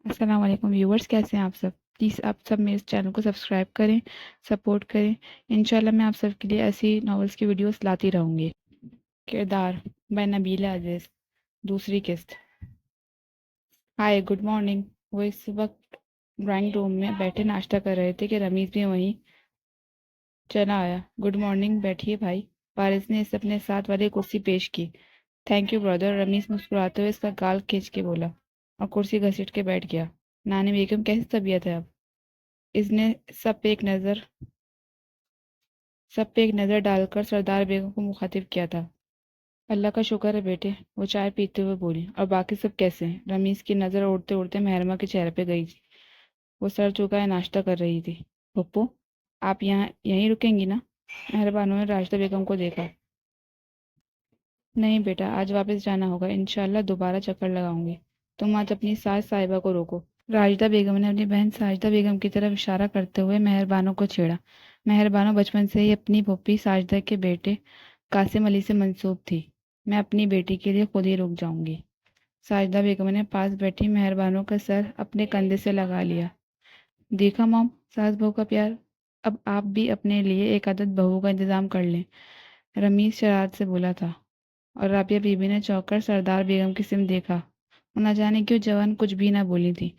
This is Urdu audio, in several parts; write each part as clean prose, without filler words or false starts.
السلام علیکم ویورز، کیسے ہیں آپ سب؟ پلیز آپ سب میرے چینل کو سبسکرائب کریں، سپورٹ کریں۔ انشاءاللہ میں آپ سب کے لیے ایسی ناولز کی ویڈیوز لاتی رہوں گی۔ کردار بائی نبیلہ عزیز، دوسری قسط۔ ہائے، گڈ مارننگ۔ وہ اس وقت ڈرائنگ روم میں بیٹھے ناشتہ کر رہے تھے کہ رمیز بھی وہیں چلا آیا۔ گڈ مارننگ، بیٹھیے بھائی۔ وارث نے اسے اپنے ساتھ والی کرسی پیش کی۔ تھینک یو برادر، رمیز مسکراتے ہوئے اس کا گال کھینچ کے بولا اور کرسی گھسیٹ کے بیٹھ گیا۔ نانی بیگم کیسی طبیعت ہے اب؟ اس نے سب پہ ایک نظر ڈال کر سردار بیگم کو مخاطب کیا تھا۔ اللہ کا شکر ہے بیٹے، وہ چائے پیتے ہوئے بولی۔ اور باقی سب کیسے ہیں؟ رمیز کی نظر اڑتے اڑتے مہرمہ کے چہرے پہ گئی۔ وہ سر جھکائے ناشتہ کر رہی تھی۔ پھپھو، آپ یہیں رکیں گی نا؟ مہربانوں نے راشدہ بیگم کو دیکھا۔ نہیں بیٹا، آج واپس جانا ہوگا، انشاءاللہ دوبارہ چکر لگاؤں گی۔ تم آج اپنی ساس صاحبہ کو روکو۔ راشدہ بیگم نے اپنی بہن ساجدہ بیگم کی طرف اشارہ کرتے ہوئے مہربانوں کو چھیڑا۔ مہربانوں بچپن سے ہی اپنی پھوپھی ساجدہ کے بیٹے قاسم علی سے منسوب تھی۔ میں اپنی بیٹی کے لیے خود ہی رک جاؤں گی۔ ساجدہ بیگم نے پاس بیٹھی مہربانوں کا سر اپنے کندھے سے لگا لیا۔ دیکھا موم، ساس بہو کا پیار۔ اب آپ بھی اپنے لیے ایک عادت بہو کا انتظام کر لیں، رمیز شرارت سے بولا تھا۔ اور رابعہ بی بی نے چونک کر سردار بیگم کی سمت دیکھا۔ وہ نہ جانے کیوں جوان کچھ بھی نہ بولی تھی،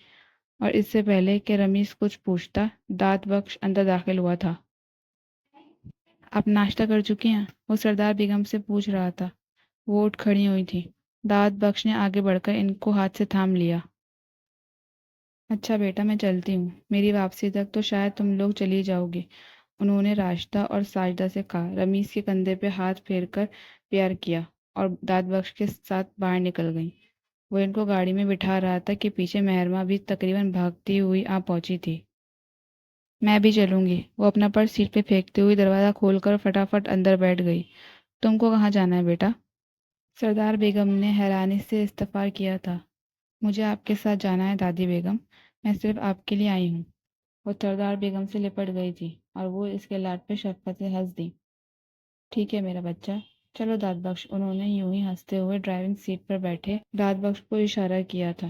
اور اس سے پہلے کہ رمیز کچھ پوچھتا، داد بخش اندر داخل ہوا تھا۔ آپ ناشتہ کر چکی ہیں؟ وہ سردار بیگم سے پوچھ رہا تھا۔ وہ اٹھ کھڑی ہوئی تھی۔ داد بخش نے آگے بڑھ کر ان کو ہاتھ سے تھام لیا۔ اچھا بیٹا، میں چلتی ہوں، میری واپسی تک تو شاید تم لوگ چلی جاؤ گی، انہوں نے راشدہ اور ساجدہ سے کہا۔ رمیز کے کندھے پہ ہاتھ پھیر کر پیار کیا اور داد بخش کے ساتھ باہر نکل گئیں۔ وہ ان کو گاڑی میں بٹھا رہا تھا کہ پیچھے مہرمہ بھی تقریباً بھاگتی ہوئی آ پہنچی تھی۔ میں بھی چلوں گی، وہ اپنا پرس سیٹ پہ پھینکتے ہوئی دروازہ کھول کر فٹافٹ اندر بیٹھ گئی۔ تم کو کہاں جانا ہے بیٹا؟ سردار بیگم نے حیرانی سے استفسار کیا تھا۔ مجھے آپ کے ساتھ جانا ہے دادی بیگم، میں صرف آپ کے لیے آئی ہوں۔ وہ سردار بیگم سے لپٹ گئی تھی اور وہ اس کے لاڈ پہ شفقت سے ہنس دی۔ ٹھیک ہے میرا بچہ، چلو داد بخش، انہوں نے یوں ہی ہنستے ہوئے ڈرائیونگ سیٹ پر بیٹھے داد بخش کو اشارہ کیا تھا۔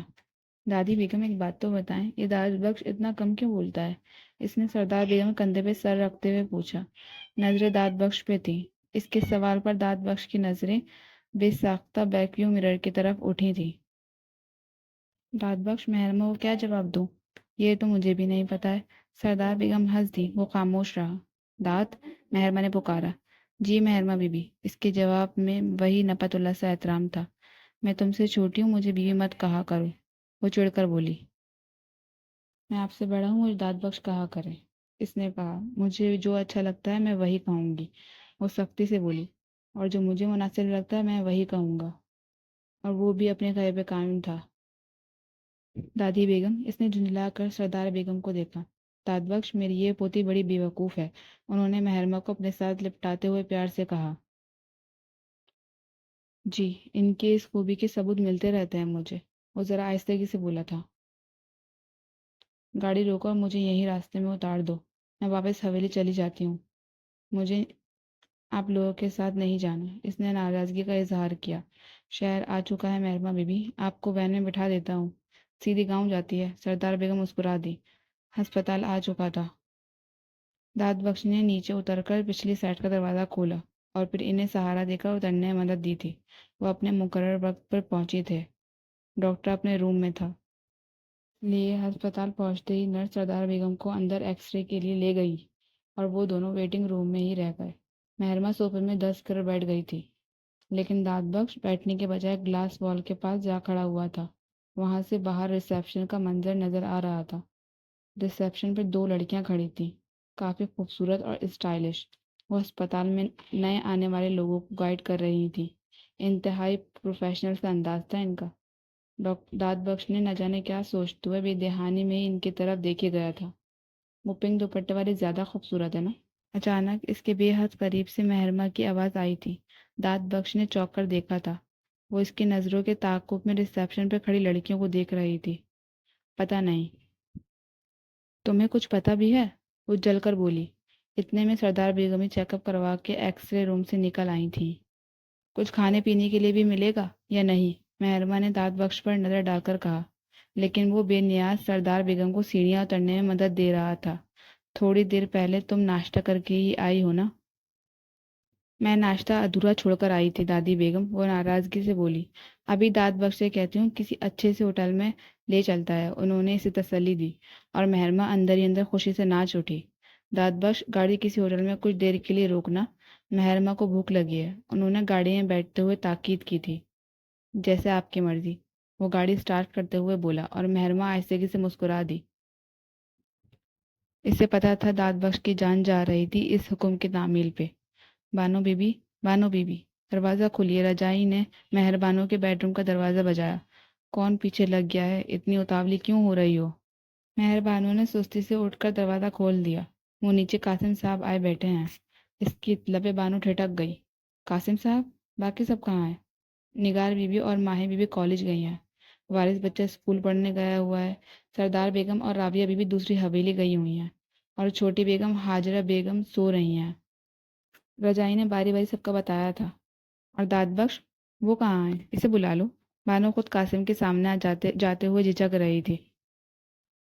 دادی بیگم ایک بات تو بتائیں، یہ داد بخش اتنا کم کیوں بولتا ہے؟ اس نے سردار بیگم کندھے پہ سر رکھتے ہوئے پوچھا۔ نظریں داد بخش پہ تھی۔ اس کے سوال پر داد بخش کی نظریں بے ساختہ ویکیوم مرر کی طرف اٹھی تھی۔ داد بخش، مہرمہ کو کیا جواب دوں؟ یہ تو مجھے بھی نہیں پتا ہے۔ سردار بیگم ہنس دی۔ وہ خاموش رہا۔ داد، مہرمہ نے پکارا۔ جی مہرمہ بی بی۔ اس کے جواب میں وہی نپت اللہ سا احترام تھا۔ میں تم سے چھوٹی ہوں، مجھے بیوی مت کہا کرو، وہ چڑھ کر بولی۔ میں آپ سے بڑا ہوں، مجھے داد بخش کہا کرے، اس نے کہا۔ مجھے جو اچھا لگتا ہے میں وہی کہوں گی، وہ سختی سے بولی۔ اور جو مجھے مناسب لگتا ہے میں وہی کہوں گا، اور وہ بھی اپنے قید پہ قائم تھا۔ دادی بیگم، اس نے جھنجھلا کر سردار بیگم کو دیکھا۔ داد بخش، میری یہ پوتی بڑی بے وقوف ہے، انہوں نے مہرمہ کو اپنے ساتھ لپٹاتے ہوئے پیار سے کہا۔ جی، ان کے اس خوبی کے ثبوت ملتے رہتے ہیں مجھے، وہ ذرا آہستگی سے بولا تھا۔ گاڑی روکو اور مجھے یہیں راستے میں اتار دو، میں واپس حویلی چلی جاتی ہوں، مجھے آپ لوگوں کے ساتھ نہیں جانا، اس نے ناراضگی کا اظہار کیا۔ شہر آ چکا ہے مہرمہ بی بی، آپ کو وین میں بٹھا دیتا ہوں، سیدھی گاؤں جاتی ہے۔ سردار بیگم مسکرا دی۔ ہسپتال آ چکا تھا۔ داد بخش نے نیچے اتر کر پچھلی سائڈ کا دروازہ کھولا اور پھر انہیں سہارا دے کر اترنے میں مدد دی تھی۔ وہ اپنے مقرر وقت پر پہنچی تھے۔ ڈاکٹر اپنے روم میں تھا۔ لیے ہسپتال پہنچتے ہی نرس سردار بیگم کو اندر ایکس رے کے لیے لے گئی اور وہ دونوں ویٹنگ روم میں ہی رہ گئے۔ مہرمہ صوفے میں دست کر بیٹھ گئی تھی، لیکن داد بخش بیٹھنے کے بجائے گلاس وال کے پاس جا کھڑا ہوا تھا۔ وہاں سے باہر ریسیپشن کا منظر نظر آ رہا تھا۔ ریسیپشن پہ دو لڑکیاں کھڑی تھیں، کافی خوبصورت اور اسٹائلش۔ وہ ہسپتال میں نئے آنے والے لوگوں کو گائیڈ کر رہی تھیں۔ انتہائی پروفیشنل سا انداز تھا ان کا۔ داد بخش نے نہ جانے کیا سوچتے ہوئے بے دہانی میں ہی ان کی طرف دیکھے گیا تھا۔ وہ پنک دوپٹے والی زیادہ خوبصورت ہے نا؟ اچانک اس کے بے حد قریب سے مہرمہ کی آواز آئی تھی۔ داد بخش نے چونک کر دیکھا تھا۔ وہ اس کی نظروں کے تعاقب میں ریسیپشن پہ کھڑی لڑکیوں کو دیکھ رہی تھی۔ پتہ نہیں۔ تمہیں کچھ پتہ بھی ہے؟ وہ جل کر بولی۔ اتنے میں سردار بیگم چیک اپ کروا کے ایکس رے روم سے نکل آئی تھیں۔ کچھ کھانے پینے کے لیے بھی ملے گا یا نہیں؟ مہرمہ نے داد بخش پر نظر ڈال کر کہا۔ لیکن وہ بے نیاز سردار بیگم کو سیڑھیاں اترنے میں مدد دے رہا تھا۔ تھوڑی دیر پہلے تم ناشتہ کر کے ہی آئی ہو نا؟ میں ناشتہ ادھورا چھوڑ کر آئی تھی دادی بیگم، وہ ناراضگی سے بولی۔ ابھی دانت بخش سے کہتی ہوں کسی اچھے سے ہوٹل میں لے چلتا ہے، انہوں نے اسے تسلی دی، اور مہرماں اندر ہی اندر خوشی سے ناچ اٹھی۔ دانت بخش، گاڑی کسی ہوٹل میں کچھ دیر کے لیے روکنا، مہرماں کو بھوک لگی ہے، انہوں نے گاڑی میں بیٹھتے ہوئے تاکید کی تھی۔ جیسے آپ کی مرضی، وہ گاڑی سٹارٹ کرتے ہوئے بولا، اور مہرماں آہستگی سے مسکرا دی۔ اسے پتا تھا دانت بخش کی جان جا رہی تھی اس حکم کی تعمیل پہ۔ بانو بی بی، بانو بی بی، دروازہ کھولیے، رجائی نے مہربانوں کے بیڈ روم کا دروازہ بجایا۔ کون پیچھے لگ گیا ہے؟ اتنی اتاولی کیوں ہو رہی ہو؟ مہربانوں نے سستی سے اٹھ کر دروازہ کھول دیا۔ وہ نیچے قاسم صاحب آئے بیٹھے ہیں۔ اس کی لبیں بانو ٹھٹک گئی۔ قاسم صاحب؟ باقی سب کہاں ہیں؟ نگار بی بی اور ماہی بی بی کالج گئی ہیں، وارث بچہ اسکول پڑھنے گیا ہوا ہے، سردار بیگم اور رابعہ بی بی دوسری حویلی گئی ہوئی ہیں، اور چھوٹی بیگم ہاجرہ بیگم سو رہی ہیں۔ رجائی نے باری باری سب کا بتایا تھا۔ اور دانت بخش؟ وہ کہاں ہے؟ اسے بلا لو۔ بانو خود قاسم کے سامنے جاتے ہوئے جھجک رہی تھی۔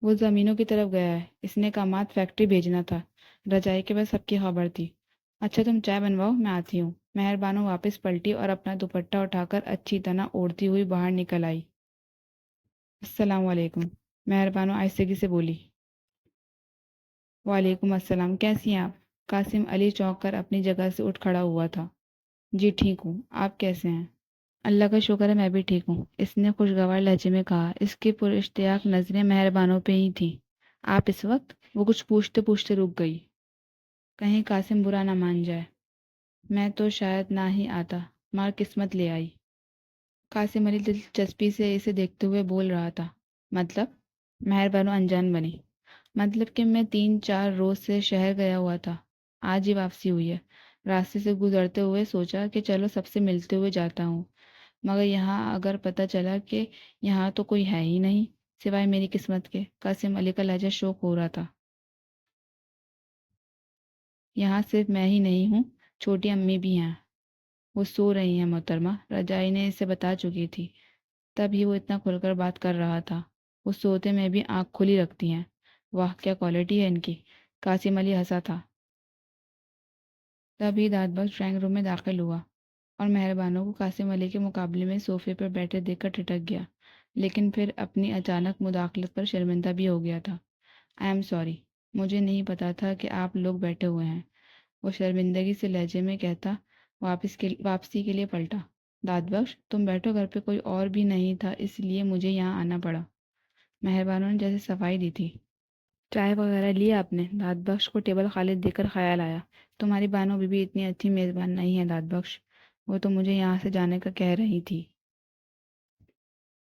وہ زمینوں کی طرف گیا ہے، اس نے کامات فیکٹری بھیجنا تھا۔ رجائی کے پاس سب کی خبر تھی۔ اچھا تم چائے بنواؤ، میں آتی ہوں۔ مہربانو واپس پلٹی اور اپنا دوپٹہ اٹھا کر اچھی طرح اوڑھتی ہوئی باہر نکل آئی۔ السلام علیکم، مہربانو آہستگی سے بولی۔ وعلیکم السلام، کیسی ہیں آپ؟ قاسم علی چونک کر اپنی جگہ سے اٹھ کھڑا ہوا تھا۔ جی ٹھیک ہوں، آپ کیسے ہیں؟ اللہ کا شکر ہے میں بھی ٹھیک ہوں، اس نے خوشگوار لہجے میں کہا۔ اس کی پراشتیاق نظریں مہربانوں پہ ہی تھیں۔ آپ اس وقت؟ وہ کچھ پوچھتے پوچھتے رک گئی۔ کہیں قاسم برا نہ مان جائے۔ میں تو شاید نہ ہی آتا، مار قسمت لے آئی۔ قاسم علی دلچسپی سے اسے دیکھتے ہوئے بول رہا تھا۔ مطلب؟ مہربانو انجان بنی۔ مطلب کہ میں 3-4 روز سے شہر گیا ہوا تھا، آج ہی واپسی ہوئی ہے۔ راستے سے گزرتے ہوئے سوچا کہ چلو سب سے ملتے ہوئے جاتا ہوں، مگر یہاں اگر پتہ چلا کہ یہاں تو کوئی ہے ہی نہیں سوائے میری قسمت کے۔ قاسم علی کا لہجہ شوق ہو رہا تھا۔ یہاں صرف میں ہی نہیں ہوں، چھوٹی امی بھی ہیں، وہ سو رہی ہیں محترمہ، رجائی نے اسے بتا چکی تھی۔ تب ہی وہ اتنا کھل کر بات کر رہا تھا۔ وہ سوتے میں بھی آنکھ کھلی رکھتی ہیں، واہ کیا کوالٹی ہے ان کی۔ قاسم علی ہنسا تھا۔ تب ہی دانت بخش ڈرائنگ روم میں داخل ہوا، اور مہربانوں کو قاسم علی کے مقابلے میں صوفے پر بیٹھے دیکھ کر ٹھٹک گیا، لیکن پھر اپنی اچانک مداخلت پر شرمندہ بھی ہو گیا تھا۔ آئی ایم سوری، مجھے نہیں پتا تھا کہ آپ لوگ بیٹھے ہوئے ہیں، وہ شرمندگی سے لہجے میں کہتا واپسی کے لیے پلٹا۔ دانت بخش، تم بیٹھو، گھر پہ کوئی اور بھی نہیں تھا اس لیے مجھے یہاں آنا پڑا۔ مہربانوں نے جیسے صفائی دی تھی۔ چائے وغیرہ لی آپ نے؟ دانت بخش کو ٹیبل خالی دیکھ کر خیال آیا۔ تمہاری بانو بی بی اتنی اچھی میزبان نہیں ہے دانت بخش، وہ تو مجھے یہاں سے جانے کا کہہ رہی تھی۔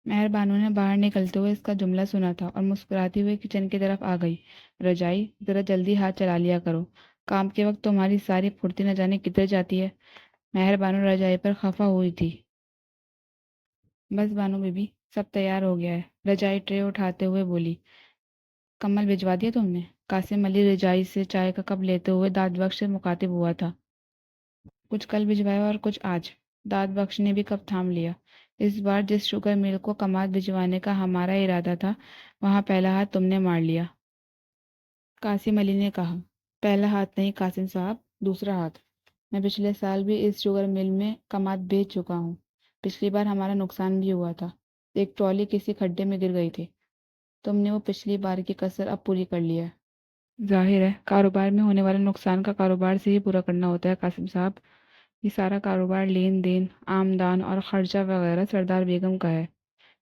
مہربانوں نے باہر نکلتے ہوئے اس کا جملہ سنا تھا اور مسکراتی ہوئے کچن کی طرف آ گئی۔ رجائی، ذرا جلدی ہاتھ چلا لیا کرو، کام کے وقت تمہاری ساری پھرتی نہ جانے کدھر جاتی ہے۔ مہربانو رجائی پر خفا ہوئی تھی۔ بس بانو بی بی، سب تیار ہو گیا ہے، رجائی ٹرے اٹھاتے ہوئے بولی۔ کمل بھجوا دیا تم نے؟ قاسم علی رجائی سے چائے کا کپ لیتے ہوئے دانت بخش سے مخاطب ہوا تھا۔ کچھ کل بھجوایا اور کچھ آج۔ دانت بخش نے بھی کپ تھام لیا۔ اس بار جس شوگر مل کو کماد بھجوانے کا ہمارا ارادہ تھا وہاں پہلا ہاتھ تم نے مار لیا، قاسم علی نے کہا۔ پہلا ہاتھ نہیں قاسم صاحب، دوسرا ہاتھ۔ میں پچھلے سال بھی اس شوگر مل میں کماد بیچ چکا ہوں، پچھلی بار ہمارا نقصان بھی ہوا تھا، ایک ٹرالی کسی کھڈے میں گر گئی تھی، تم نے وہ پچھلی بار کی کسر اب پوری کر لی ہے۔ ظاہر ہے کاروبار میں ہونے والے نقصان کا کاروبار سے ہی پورا کرنا ہوتا ہے قاسم صاحب، یہ سارا کاروبار لین دین، آمدان اور خرچہ وغیرہ سردار بیگم کا ہے،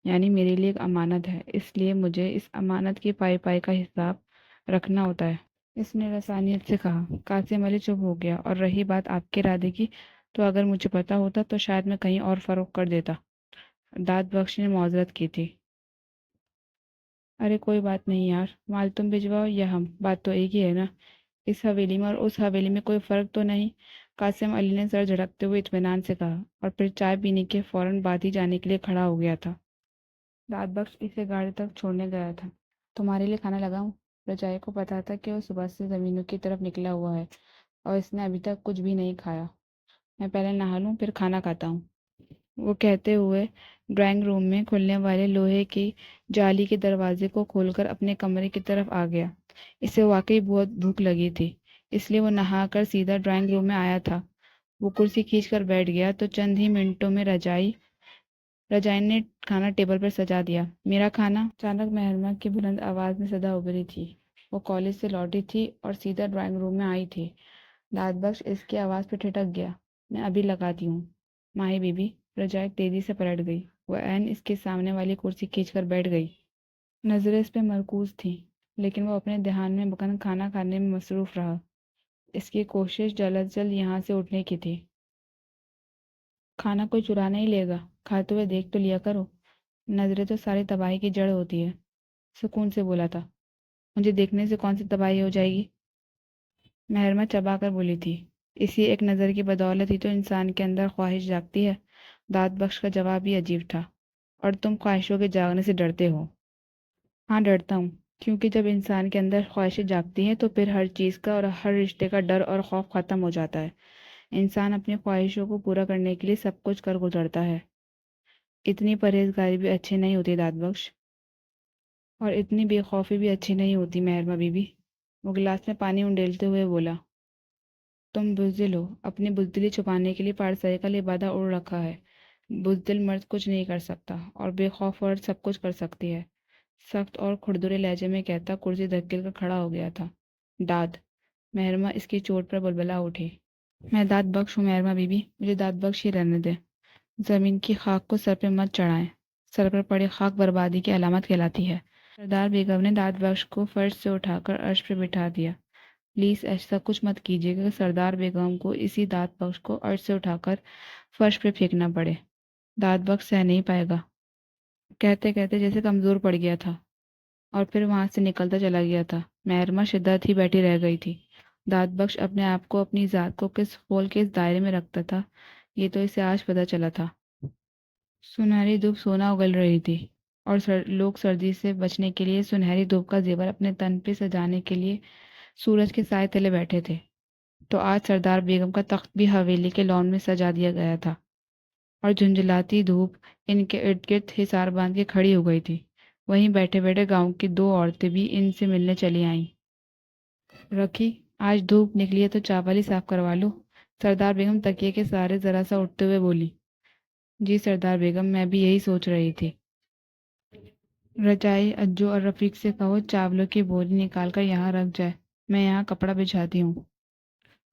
یعنی میرے لیے ایک امانت ہے، اس لیے مجھے اس امانت کی پائی پائی کا حساب رکھنا ہوتا ہے، اس نے رسانیت سے کہا۔ قاسم علی چپ ہو گیا۔ اور رہی بات آپ کے ارادے کی تو اگر مجھے پتا ہوتا تو شاید میں کہیں اور فروخت کر دیتا، دانت بخش نے معذرت کی تھی۔ ارے کوئی بات نہیں یار، مال تم بھجواؤ یا ہم، بات تو ایک ہی ہے نا، اس حویلی میں اور اس حویلی میں کوئی فرق تو نہیں، قاسم علی نے سر جھٹکتے ہوئے اطمینان سے کہا، اور پھر چائے پینے کے فوراً بعد ہی جانے کے لیے کھڑا ہو گیا تھا۔ دانت بخش اسے گاڑی تک چھوڑنے گیا تھا۔ تمہارے لیے کھانا لگاؤں؟ رجائی کو پتا تھا کہ وہ صبح سے زمینوں کی طرف نکلا ہوا ہے اور اس نے ابھی تک کچھ بھی نہیں کھایا۔ میں پہلے نہا لوں پھر کھانا کھاتا ہوں۔ وہ کہتے ہوئے ڈرائنگ روم میں کھلنے والے لوہے کی جالی کے دروازے کو کھول کر اپنے کمرے کی طرف آ گیا۔ اسے واقعی بہت بھوک لگی تھی، اس لیے وہ نہا کر سیدھا ڈرائنگ روم میں آیا تھا۔ وہ کرسی کھینچ کر بیٹھ گیا تو چند ہی منٹوں میں رجائی نے کھانا ٹیبل پر سجا دیا۔ میرا کھانا؟ اچانک مہرمہ کی بلند آواز میں صدا ابھری تھی۔ وہ کالج سے لوٹی تھی اور سیدھا ڈرائنگ روم میں آئی تھی۔ داد بخش اس کی آواز پہ ٹھٹک گیا۔ میں ابھی لگاتی ہوں ماہی بی بی۔ رجائی تیزی سے پلٹ گئی۔ وہ عین اس کے سامنے والی کرسی کھینچ کر بیٹھ گئی۔ نظریں اس پہ مرکوز تھیں، لیکن وہ اپنے دھیان میں مگن کھانا کھانے میں مصروف رہا۔ اس کی کوشش جلد از جلد یہاں سے اٹھنے کی تھی۔ کھانا کوئی چرا نہیں لے گا، کھاتے ہوئے دیکھ تو لیا کرو۔ نظریں تو ساری تباہی کی جڑ ہوتی ہے، سکون سے بولا تھا۔ مجھے دیکھنے سے کون سی تباہی ہو جائے گی؟ مہرمہ چبا کر بولی تھی۔ اسی ایک نظر کی بدولت ہی تو انسان کے اندر خواہش جاگتی ہے۔ داد بخش کا جواب بھی عجیب تھا۔ اور تم خواہشوں کے جاگنے سے ڈرتے ہو؟ ہاں ڈرتا ہوں، کیونکہ جب انسان کے اندر خواہشیں جاگتی ہیں تو پھر ہر چیز کا اور ہر رشتے کا ڈر اور خوف ختم ہو جاتا ہے۔ انسان اپنی خواہشوں کو پورا کرنے کے لیے سب کچھ کر گزرتا ہے۔ اتنی پرہیزگاری بھی اچھی نہیں ہوتی داد بخش، اور اتنی بے خوفی بھی اچھی نہیں ہوتی مہربا بی بی۔ وہ گلاس میں پانی انڈیلتے ہوئے بولا۔ تم بزدل ہو، اپنی بزدلی چھپانے کے لیے پارسائی کا لبادہ اڑ رکھا ہے۔ بزدل مرد کچھ نہیں کر سکتا اور بے خوف عورت سب کچھ کر سکتی ہے، سخت اور کھردرے لہجے میں کہتا کرسی دھکیل کر کھڑا ہو گیا تھا۔ داد مہرمہ اس کی چوٹ پر بلبلا اٹھی۔ میں داد بخش ہوں مہرمہ بی بی، مجھے داد بخش ہی رہنے دے۔ زمین کی خاک کو سر پہ مت چڑھائیں، سر پر پڑی خاک بربادی کی علامت کہلاتی ہے۔ سردار بیگم نے داد بخش کو فرش سے اٹھا کر عرش پہ بٹھا دیا۔ پلیز ایسا کچھ مت کیجیے کہ سردار بیگم کو اسی داد بخش کو عرش سے اٹھا کر فرش پہ پھینکنا پڑے۔ داد بخش سہ نہیں پائے گا، کہتے کہتے جیسے کمزور پڑ گیا تھا اور پھر وہاں سے نکلتا چلا گیا تھا۔ مہرمہ شدت ہی بیٹھی رہ گئی تھی۔ داد بخش اپنے آپ کو، اپنی ذات کو کس خول کے اس دائرے میں رکھتا تھا، یہ تو اسے آج پتہ چلا تھا۔ سنہری دھوپ سونا اگل رہی تھی اور لوگ سردی سے بچنے کے لیے سنہری دھوپ کا زیور اپنے تن پہ سجانے کے لیے سورج کے سائے تلے بیٹھے تھے۔ تو آج سردار بیگم کا تخت بھی حویلی کے لان میں سجا دیا گیا تھا اور جھنجھلاتی دھوپ ان کے ارد گرد حصار باندھ کے کھڑی ہو گئی تھی۔ وہیں بیٹھے بیٹھے گاؤں کی دو عورتیں بھی ان سے ملنے چلی آئیں۔ رکھی، آج دھوپ نکلی ہے تو چاول ہی صاف کروا لو۔ سردار بیگم تکیے کے سہارے ذرا سا اٹھتے ہوئے بولی۔ جی سردار بیگم، میں بھی یہی سوچ رہی تھی۔ رجائی اجو اور رفیق سے کہو چاولوں کی بوری نکال کر یہاں رکھ جائے، میں یہاں کپڑا بچھاتی ہوں۔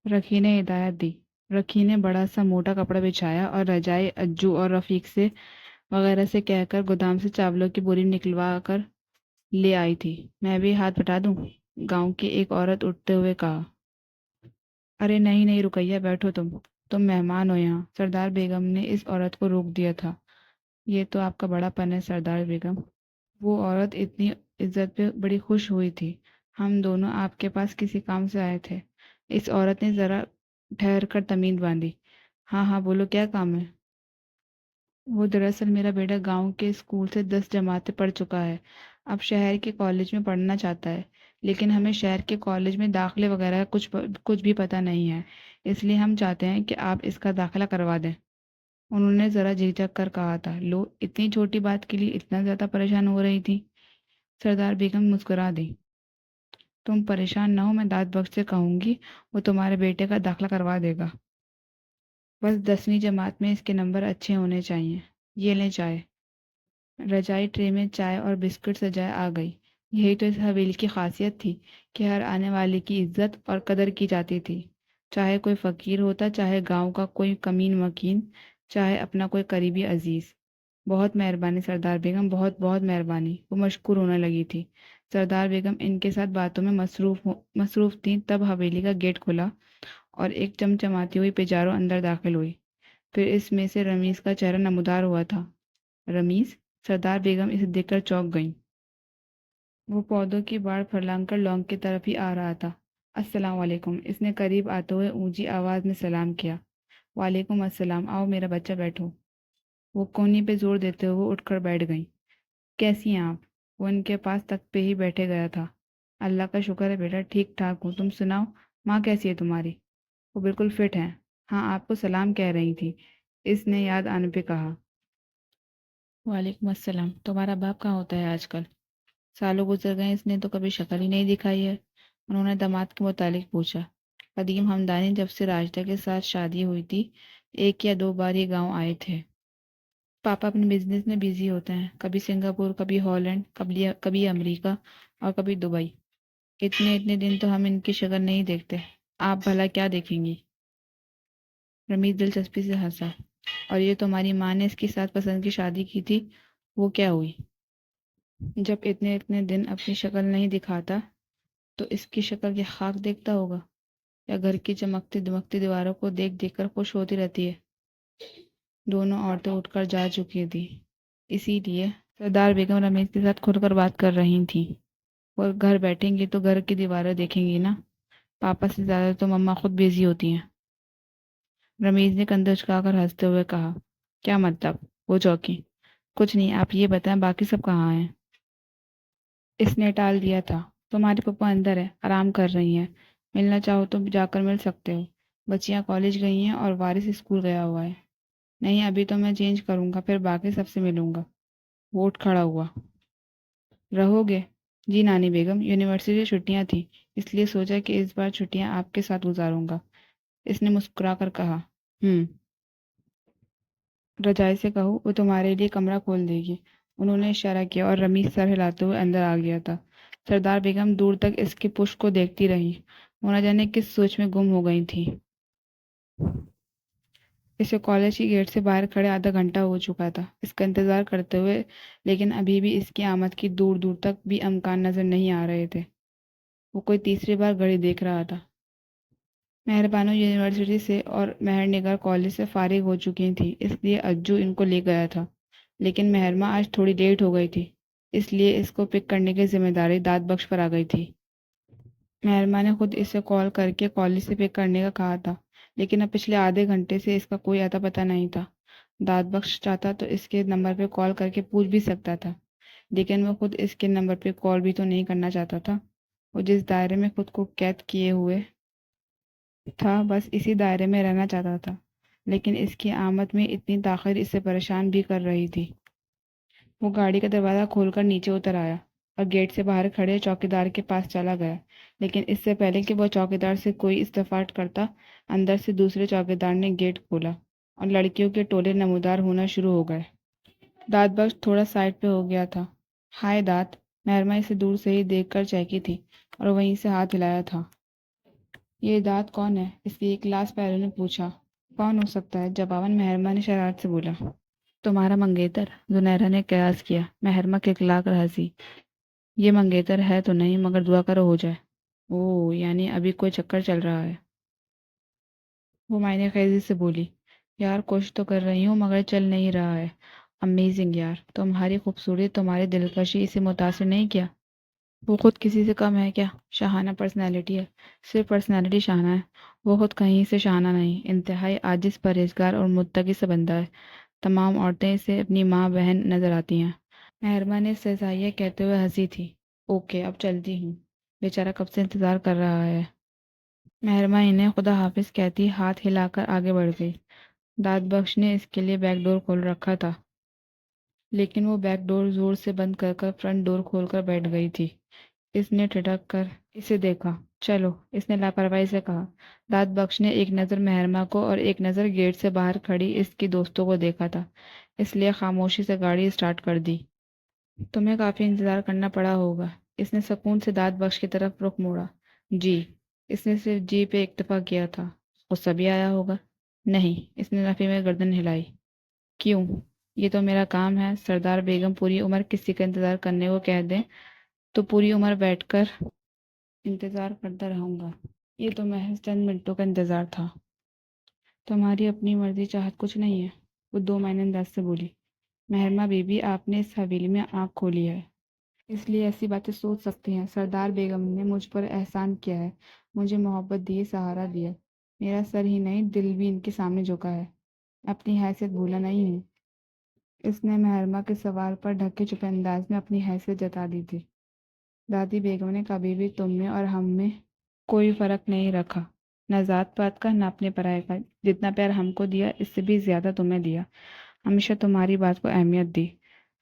رکھی نے ہدایت دی۔ رکھی نے بڑا سا موٹا کپڑا بچھایا اور رجائی اجو اور رفیق سے وغیرہ سے کہہ کر گودام سے چاولوں کی بوری نکلوا کر لے آئی تھی۔ میں بھی ہاتھ بٹا دوں؟ گاؤں کی ایک عورت اٹھتے ہوئے کہا۔ ارے نہیں نہیں رکیہ، بیٹھو تم مہمان ہو یہاں۔ سردار بیگم نے اس عورت کو روک دیا تھا۔ یہ تو آپ کا بڑا پن ہے سردار بیگم۔ وہ عورت اتنی عزت پہ بڑی خوش ہوئی تھی۔ ہم دونوں آپ کے پاس کسی کام سے آئے تھے۔ اس عورت نے ذرا ٹھہر کر تمید باندھی۔ ہاں ہاں بولو، کیا کام ہے؟ وہ دراصل میرا بیٹا گاؤں کے اسکول سے 10 جماعتیں پڑھ چکا ہے، اب شہر کے کالج میں پڑھنا چاہتا ہے، لیکن ہمیں شہر کے کالج میں داخلے وغیرہ کچھ بھی پتہ نہیں ہے، اس لیے ہم چاہتے ہیں کہ آپ اس کا داخلہ کروا دیں۔ انہوں نے ذرا جھجک کر کہا تھا۔ لو، اتنی چھوٹی بات کے لیے اتنا زیادہ پریشان ہو رہی تھی؟ سردار بیگم مسکرا دی۔ تم پریشان نہ ہو، میں داد بخش سے کہوں گی، وہ تمہارے بیٹے کا داخلہ کروا دے گا۔ بس 10ویں جماعت میں اس کے نمبر اچھے ہونے چاہیے۔ یہ لیں چائے۔ رجائی ٹرے میں چائے اور بسکٹ سجائے آ گئی۔ یہی تو اس حویلی کی خاصیت تھی کہ ہر آنے والے کی عزت اور قدر کی جاتی تھی، چاہے کوئی فقیر ہوتا، چاہے گاؤں کا کوئی کمین مکین، چاہے اپنا کوئی قریبی عزیز۔ بہت مہربانی سردار بیگم، بہت بہت مہربانی۔ وہ مشکور ہونے لگی تھی۔ سردار بیگم ان کے ساتھ باتوں میں مصروف تھیں، تب حویلی کا گیٹ کھلا اور ایک چمچماتی ہوئی پیجارو اندر داخل ہوئی۔ پھر اس میں سے رمیز کا چہرہ نمودار ہوا تھا۔ رمیز؟ سردار بیگم اسے دیکھ کر چونک گئیں۔ وہ پودوں کی باڑ پھرلانگ کر لونگ کی طرف ہی آ رہا تھا۔ السلام علیکم، اس نے قریب آتے ہوئے اونچی آواز میں سلام کیا۔ وعلیکم السلام، آؤ میرا بچہ بیٹھو۔ وہ کونی پہ زور دیتے ہوئے اٹھ کر بیٹھ گئیں۔ کیسی ہیں آپ؟ وہ ان کے پاس تخت پہ ہی بیٹھے گیا تھا۔ اللہ کا شکر ہے بیٹا، ٹھیک ٹھاک ہوں، تم سناؤ، ماں کیسی ہے تمہاری؟ وہ بالکل فٹ ہیں۔ ہاں، آپ کو سلام کہہ رہی تھی۔ اس نے یاد آنے پہ کہا۔ وعلیکم السلام، تمہارا باپ کہاں ہوتا ہے آج کل؟ سالوں گزر گئے، اس نے تو کبھی شکل ہی نہیں دکھائی ہے۔ انہوں نے داماد کے متعلق پوچھا۔ قدیم ہمدانی جب سے راجدہ کے ساتھ شادی ہوئی تھی، ایک یا دو بار یہ گاؤں آئے تھے۔ پاپا اپنے بزنس میں بزی ہوتے ہیں، کبھی سنگاپور، کبھی ہالینڈ، کبھی امریکہ اور کبھی دبئی۔ اتنے اتنے دن تو ہم ان کی شکل نہیں دیکھتے، آپ بھلا کیا دیکھیں گی؟ رمیز دلچسپی سے ہنسا۔ اور یہ تمہاری ماں نے اس کے ساتھ پسند کی شادی کی تھی، وہ کیا ہوئی؟ جب اتنے اتنے دن اپنی شکل نہیں دکھاتا تو اس کی شکل کی خاک دیکھتا ہوگا، یا گھر کی چمکتی دمکتی دیواروں کو دیکھ دیکھ کر خوش ہوتی رہتی ہے؟ دونوں عورتیں اٹھ کر جا چکی تھیں، اسی لیے سردار بیگم رمیش کے ساتھ کھل کر بات کر رہی تھیں۔ وہ گھر بیٹھیں گی تو گھر کی دیواریں دیکھیں گی نا، پاپا سے زیادہ تو مما خود بزی ہوتی ہیں۔ رمیش نے کندھے اچکا کر ہنستے ہوئے کہا۔ کیا مطلب؟ وہ چوکی۔ کچھ نہیں، آپ یہ بتائیں باقی سب کہاں ہیں؟ اس نے ٹال دیا تھا۔ تمہاری پپا اندر ہے، آرام کر رہی ہیں، ملنا چاہو تو جا کر مل سکتے ہو۔ بچیاں کالج گئی ہیں اور وارث اسکول گیا ہوا ہے۔ نہیں، ابھی تو میں چینج کروں گا، پھر باقی سب سے ملوں گا۔ وہ اٹھ کھڑا ہوا۔ رہو گے؟ جی نانی بیگم، یونیورسٹی سے چھٹیاں تھیں، اس لیے سوچا کہ اس بار چھٹیاں آپ کے ساتھ گزاروں گا۔ اس نے مسکرا کر کہا۔ رجائی سے کہو وہ تمہارے لیے کمرہ کھول دے گی۔ انہوں نے اشارہ کیا اور رمیز سر ہلاتے ہوئے اندر آ گیا تھا۔ سردار بیگم دور تک اس کے پشت کو دیکھتی رہی، وہ نہ جانے کس سوچ میں گم ہو گئی تھی۔ اسے کالج کی گیٹ سے باہر کھڑے آدھا گھنٹہ ہو چکا تھا اس کا انتظار کرتے ہوئے، لیکن ابھی بھی اس کی آمد کی دور دور تک بھی امکان نظر نہیں آ رہے تھے۔ وہ کوئی تیسری بار گھڑی دیکھ رہا تھا۔ مہر بانو یونیورسٹی سے اور مہر نگار کالج سے فارغ ہو چکی تھی، اس لیے اجو ان کو لے گیا تھا، لیکن مہرماں آج تھوڑی لیٹ ہو گئی تھی، اس لیے اس کو پک کرنے کی ذمہ داری داد بخش پر آ گئی تھی۔ مہرماں نے خود اسے کال کر کے کالج سے پک کرنے کا کہا تھا، لیکن اب پچھلے آدھے گھنٹے سے اس کا کوئی اتا پتہ نہیں تھا۔ داد بخش چاہتا تو اس کے نمبر پہ کال کر کے پوچھ بھی سکتا تھا، لیکن وہ خود اس کے نمبر پہ کال بھی تو نہیں کرنا چاہتا تھا۔ وہ جس دائرے میں خود کو قید کیے ہوئے تھا، بس اسی دائرے میں رہنا چاہتا تھا، لیکن اس کی آمد میں اتنی تاخیر اسے پریشان بھی کر رہی تھی۔ وہ گاڑی کا دروازہ کھول کر نیچے اتر آیا اور گیٹ سے باہر کھڑے چوکیدار کے پاس چلا گیا، لیکن اس سے پہلے کہ وہ چوکیدار سے کوئی استفسار کرتا، اندر سے دوسرے چوکیدار نے گیٹ کھولا اور لڑکیوں کے ٹولے نمودار ہونا شروع ہو گئے۔ داد بخش تھوڑا سائڈ پہ ہو گیا تھا۔ ہائے داد! مہرماں اسے دور سے ہی دیکھ کر چہکی تھی اور وہیں سے ہاتھ ہلایا تھا۔ یہ داد کون ہے؟ اس کی ایک کلاس پیرو نے پوچھا۔ کون ہو سکتا ہے؟ جواباً مہرماں نے شرارت سے بولا۔ تمہارا منگیتر، زنیرہ نے قیاس کیا۔ مہرماں کھلکھلا کر ہنسی۔ یہ منگیتر ہے تو نہیں، مگر دعا کرو ہو جائے۔ اوہ، یعنی ابھی کوئی چکر چل رہا ہے؟ وہ معنی خیزی سے بولی۔ یار کوشش تو کر رہی ہوں مگر چل نہیں رہا ہے۔ امیزنگ یار، تمہاری خوبصورتی، تمہاری دلکشی اسے متاثر نہیں کیا؟ وہ خود کسی سے کم ہے کیا؟ شاہانہ پرسنالٹی ہے، صرف پرسنالٹی شاہانہ ہے، وہ خود کہیں سے شاہانہ نہیں، انتہائی عاجز، پرہیزگار اور متقی سا بندہ ہے۔ تمام عورتیں اسے اپنی ماں بہن نظر آتی ہیں۔ مہربان نے سزائیہ کہتے ہوئے ہنسی تھی۔ اوکے، اب چلتی ہوں، بیچارہ کب سے انتظار کر رہا ہے۔ مہربان انہیں خدا حافظ کہتی ہاتھ ہلا کر آگے بڑھ گئی۔ داد بخش نے اس کے لیے بیک ڈور کھول رکھا تھا، لیکن وہ بیک ڈور زور سے بند کر کر فرنٹ ڈور کھول کر بیٹھ گئی تھی۔ اس نے ٹھٹک کر اسے دیکھا۔ چلو، اس نے لاپرواہی سے کہا۔ داد بخش نے ایک نظر مہرماں کو اور ایک نظر گیٹ سے باہر کھڑی اس کی دوستوں کو دیکھا تھا، اس لیے خاموشی سے گاڑی اسٹارٹ کر دی۔ تمہیں کافی انتظار کرنا پڑا ہوگا، اس نے سکون سے داد بخش کی طرف رخ موڑا۔ جی۔ اس نے صرف جی پہ اکتفا کیا تھا۔ غصہ بھی آیا ہوگا؟ نہیں، اس نے نفی میں گردن ہلائی۔ کیوں؟ یہ تو میرا کام ہے، سردار بیگم پوری عمر کسی کا انتظار کرنے کو کہہ دیں تو پوری عمر بیٹھ کر انتظار کرتا رہوں گا۔ یہ تو محض چند منٹوں کا انتظار تھا۔ تمہاری اپنی مرضی چاہت کچھ نہیں ہے، وہ دو معنی انداز سے بولی۔ مہرماں بی بی، آپ نے اس حویلی میں آنکھ کھولی ہے، اس لیے ایسی باتیں سوچ سکتی ہیں۔ سردار بیگم نے مجھ پر احسان کیا ہے، مجھے محبت دی، سہارا دیا، میرا سر ہی نہیں دل بھی ان کے سامنے جھکا ہے، اپنی حیثیت بھولا نہیں ہے۔ اس نے مہرماں کے سوال پر ڈھکے چھپے انداز میں اپنی حیثیت جتا دی تھی۔ دادی بیگم نے کبھی بھی تم میں اور ہم میں کوئی فرق نہیں رکھا، نہ ذات پات کا نہ اپنے پرائے کا، جتنا پیار ہم کو دیا اس سے بھی زیادہ تمہیں دیا، ہمیشہ تمہاری بات کو اہمیت دی،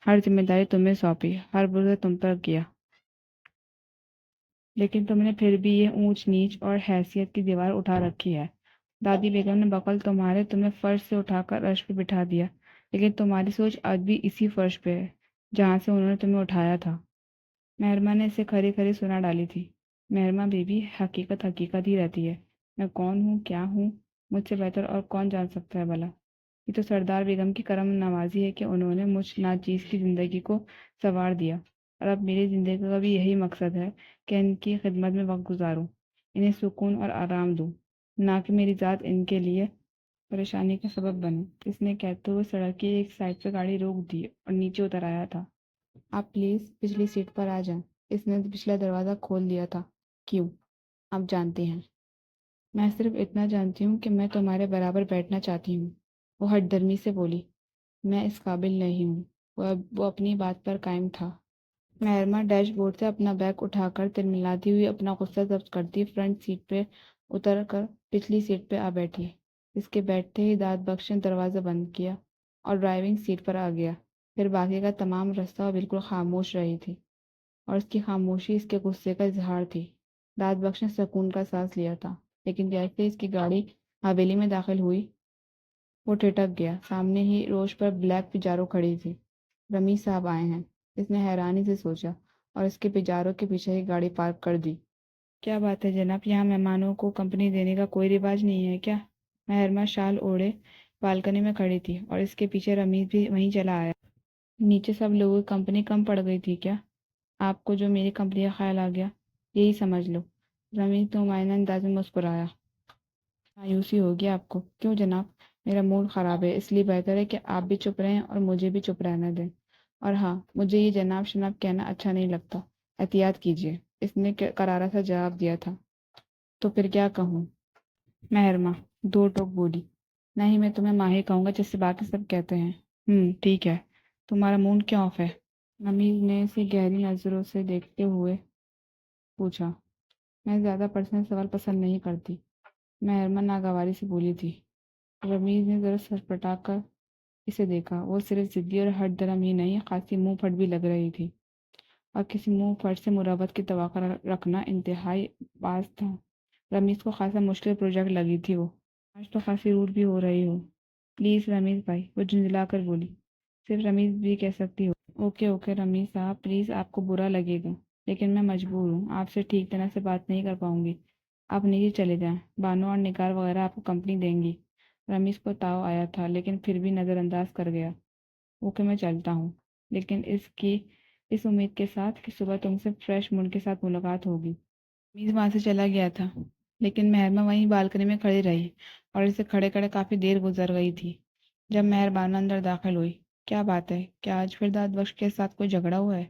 ہر ذمہ داری تمہیں سونپی، ہر بزرگ تم پر کیا، لیکن تم نے پھر بھی یہ اونچ نیچ اور حیثیت کی دیوار اٹھا رکھی ہے۔ دادی بیگم نے بقول تمہیں فرش سے اٹھا کر عرش پہ بٹھا دیا، لیکن تمہاری سوچ آج بھی اسی فرش پہ ہے جہاں سے انہوں نے تمہیں اٹھایا تھا۔ مہرماں نے اسے کھری کھری سنا ڈالی تھی۔ مہرماں بیوی، حقیقت حقیقت ہی رہتی ہے، میں کون ہوں کیا ہوں مجھ سے بہتر اور کون جان سکتا ہے بھلا۔ یہ تو سردار بیگم کی کرم نوازی ہے کہ انہوں نے مجھ ناچیز کی زندگی کو سنوار دیا، اور اب میری زندگی کا بھی یہی مقصد ہے کہ ان کی خدمت میں وقت گزاروں، انہیں سکون اور آرام دوں، نہ کہ میری ذات ان کے لیے پریشانی کا سبب بنے۔ اس نے کہتے ہوئے سڑک کی ایک سائڈ پہ گاڑی روک دی اور نیچے اتر آیا تھا۔ آپ پلیز پچھلی سیٹ پر آ جائیں۔ اس نے پچھلا دروازہ کھول دیا تھا۔ کیوں؟ آپ جانتے ہیں۔ میں صرف اتنا جانتی ہوں کہ میں تمہارے برابر بیٹھنا چاہتی ہوں، وہ ہٹ درمی سے بولی۔ میں اس قابل نہیں ہوں۔ وہ اپنی بات پر قائم تھا۔ مہرماں ڈیش بورڈ سے اپنا بیگ اٹھا کر تلملاتی ہوئی اپنا غصہ ضبط کرتی فرنٹ سیٹ پہ اتر کر پچھلی سیٹ پہ آ بیٹھی۔ اس کے بیٹھتے ہی داد بخش نے دروازہ بند کیا اور ڈرائیونگ سیٹ پر آ گیا۔ پھر باقی کا تمام رستہ بالکل خاموش رہی تھی، اور اس کی خاموشی اس کے غصے کا اظہار تھی۔ داد بخش نے سکون کا سانس لیا تھا، لیکن جیسے اس کی گاڑی حویلی میں داخل ہوئی وہ ٹھٹک گیا۔ سامنے ہی روش پر بلیک پجارو کھڑی تھی۔ رمیز صاحب آئے ہیں، اس نے حیرانی سے سوچا، اور اس کے پجارو کے پیچھے ہی گاڑی پارک کر دی۔ کیا بات ہے جناب، یہاں مہمانوں کو کمپنی دینے کا کوئی رواج نہیں ہے کیا؟ مہرماں شال اوڑھے بالکنی میں کھڑی تھی، اور اس کے پیچھے رمیز بھی وہیں چلا آیا۔ نیچے سب لوگوں کی کمپنی کم پڑ گئی تھی کیا؟ آپ کو جو میری کمپنی کا خیال آ گیا، یہی سمجھ لو۔ رمیز نمائندہ انداز میں مسکرایا۔ مایوسی ہوگی آپ کو؟ کیوں جناب؟ میرا موڈ خراب ہے، اس لیے بہتر ہے کہ آپ بھی چپ رہیں اور مجھے بھی چپ رہنے دیں۔ اور ہاں، مجھے یہ جناب شناب کہنا اچھا نہیں لگتا، احتیاط کیجیے، اس نے کرارا سا جواب دیا تھا۔ تو پھر کیا کہوں؟ مہرماں دو ٹوک بولی۔ نہیں، میں تمہیں ماہی کہوں گا جس سے باقی سب کہتے ہیں۔ ٹھیک ہے۔ تمہارا موڈ کیوں آف ہے؟ نمیز نے اسے گہری نظروں سے دیکھتے ہوئے پوچھا۔ میں زیادہ پرسنل سوال پسند نہیں کرتی، مہرماں ناگواری سے بولی تھی۔ رمیز نے ذرا سرپٹا کر اسے دیکھا۔ وہ صرف ضدی اور ہٹ درم ہی نہیں، خاصی منہ پھٹ بھی لگ رہی تھی، اور کسی منہ پھٹ سے مروت کی توقع رکھنا انتہائی باز تھا۔ رمیز کو خاصا مشکل پروجیکٹ لگی تھی وہ۔ آج تو خاصی روڈ بھی ہو رہی ہو۔ پلیز رمیز بھائی، وہ جھنجھلا کر بولی۔ صرف رمیز بھی کہہ سکتی ہو۔ اوکے اوکے رمیز صاحب، پلیز، آپ کو برا لگے گا، لیکن میں مجبور ہوں، آپ سے ٹھیک طرح سے بات نہیں کر پاؤں گی۔ آپ نیچے چلے جائیں، بانو اور نگار وغیرہ آپ کو کمپنی دیں گی۔ رمیز کو تاؤ آیا تھا، لیکن پھر بھی نظر انداز کر گیا۔ اوکے، میں چلتا ہوں، لیکن اس امید کے ساتھ کہ صبح تم سے فریش موڈ کے ساتھ ملاقات ہوگی۔ رمیز وہاں سے چلا گیا تھا، لیکن مہرماں وہیں بالکنی میں کھڑی رہی، اور اسے کھڑے کھڑے کافی دیر گزر گئی تھی۔ جب مہر بانو اندر داخل ہوئی۔ کیا بات ہے؟ کیا آج پھر داد بخش کے ساتھ کوئی جھگڑا ہوا ہے؟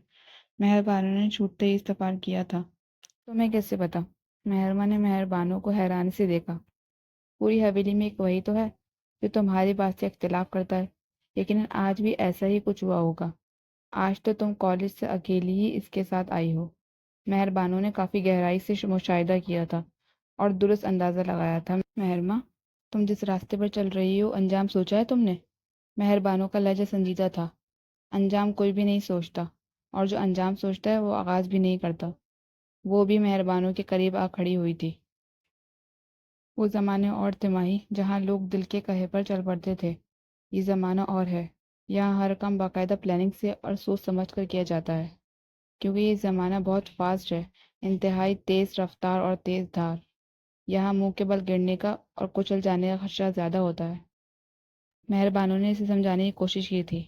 مہر بانو نے چھوٹتے ہی استفسار کیا تھا۔ تمہیں کیسے پتا؟ مہرماں نے مہر بانو کو حیرانی سے دیکھا۔ پوری حویلی میں ایک وہی تو ہے جو تمہاری بات سے اختلاف کرتا ہے، لیکن آج بھی ایسا ہی کچھ ہوا ہوگا۔ آج تو تم کالج سے اکیلی ہی اس کے ساتھ آئی ہو۔ مہر بانو نے کافی گہرائی سے مشاہدہ کیا تھا اور درست اندازہ لگایا تھا۔ مہرماں، تم جس راستے پر چل رہی ہو، انجام سوچا ہے تم نے؟ مہر بانو کا لہجہ سنجیدہ تھا۔ انجام کوئی بھی نہیں سوچتا، اور جو انجام سوچتا ہے وہ آغاز بھی نہیں کرتا۔ وہ بھی مہر بانو کے قریب آ کھڑی ہوئی تھی۔ وہ زمانے اور تماہی جہاں لوگ دل کے کہے پر چل پڑتے تھے، یہ زمانہ اور ہے۔ یہاں ہر کام باقاعدہ پلاننگ سے اور سوچ سمجھ کر کیا جاتا ہے، کیونکہ یہ زمانہ بہت فاسٹ ہے، انتہائی تیز رفتار اور تیز دھار۔ یہاں منہ کے بل گرنے کا اور کچل جانے کا خدشہ زیادہ ہوتا ہے۔ مہر بانو نے اسے سمجھانے کی کوشش کی تھی۔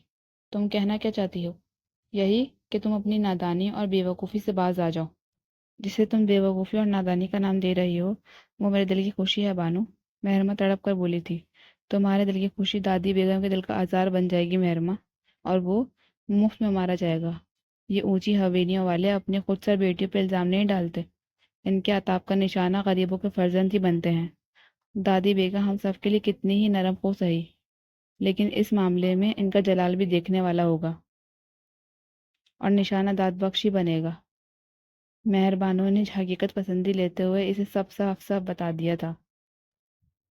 تم کہنا کیا چاہتی ہو؟ یہی کہ تم اپنی نادانی اور بے وقوفی سے باز آ جاؤ۔ جسے تم بے وقوفی اور نادانی کا نام دے رہی ہو، وہ میرے دل کی خوشی ہے بانو، مہرماں تڑپ کر بولی تھی۔ تمہارے دل کی خوشی دادی بیگم کے دل کا آزار بن جائے گی مہرماں، اور وہ مفت میں مارا جائے گا۔ یہ اونچی حویلیوں والے اپنی خود سر بیٹیوں پہ الزام نہیں ڈالتے، ان کے عطاپ کا نشانہ غریبوں کے فرزند ہی بنتے ہیں۔ دادی بیگم ہم سب کے لیے کتنی ہی نرم خو سہی، لیکن اس معاملے میں ان کا جلال بھی دیکھنے والا ہوگا، اور نشانہ داد بخش ہی بنے گا۔ مہر بانو نے حقیقت پسندی لیتے ہوئے اسے سب صاف صاف بتا دیا تھا۔